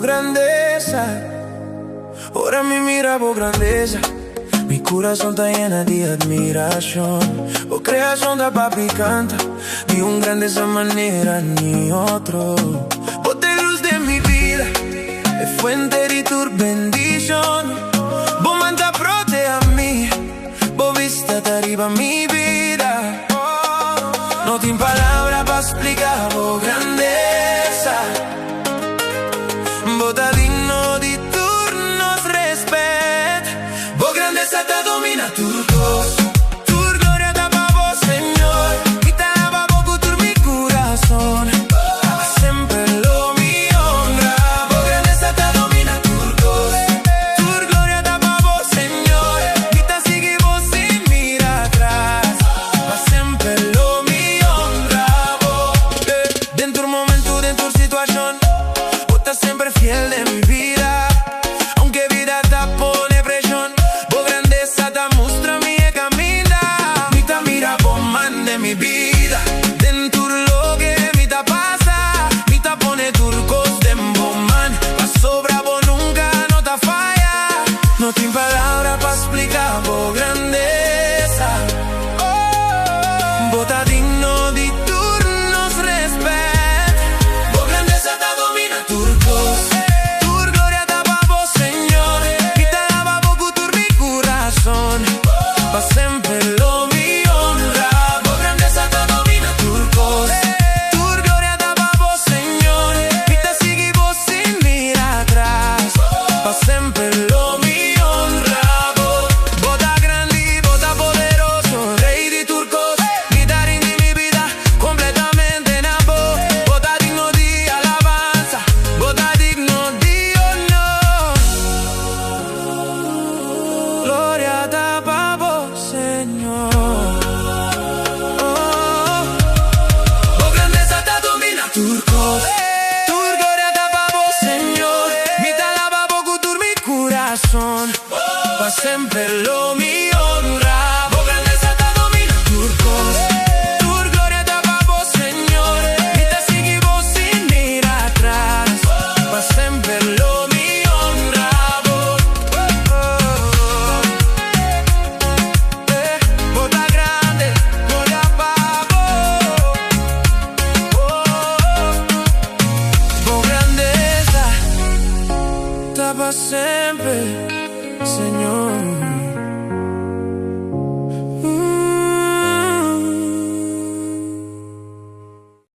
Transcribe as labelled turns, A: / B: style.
A: por grandeza. Ora mi mira por grandeza. Mi corazón está llena de admiración. Por creación da papi canta. Ni un grande esa manera ni otro. Vos te luz de mi vida, es fuente de tu bendición. Vos manda prote a mí. Vos viste arriba mi vida. No tengo palabras para explicar vos grandeza. Vos te digno de turnos respet. Vos grandeza te domina turcos. Tur gloria da pa vos, Señor. Y te alaba vos con mi corazón. Siempre lo mi honra. Vos grandeza te domina turcos. Tur gloria da pa vos, Señor. Y te sigue vos sin mirar atrás. Pa siempre lo mi honra. Vos dentro un momento, dentro situación. Vos estás siempre fiel de mi vida. Aunque vida te pone presión. Vos grandeza te muestra mi camino. Mi te mira vos man de mi vida. Dentro lo que mi te pasa. Mi te pone turcos de vos man. Pa sobra vos nunca no te falla. No tengo palabras para explicar vos grandeza. Vos te digno de turnos respet. Vos grandeza te domina turcos. Tur gloria da pa vos, Señor. Y te alaba vos con mi corazón. Pa siempre lo mi honra. Vos grandeza te domina turcos. Tur gloria da pa vos, Señor. Y te sigue vos sin mirar atrás. Pa siempre lo mi honra. Vos ta grande, vos ta poderoso. Rey de turcos. Guitarrín de mi vida completamente en vos. Vos ta digno de alabanza. Vos ta digno de honor. Gloria da pa vos, Señor. Vos grandeza te domina turcos. Tur gloria da pa vos, Señor. Mi te alaba vos con mi corazón. Pa siempre lo mío.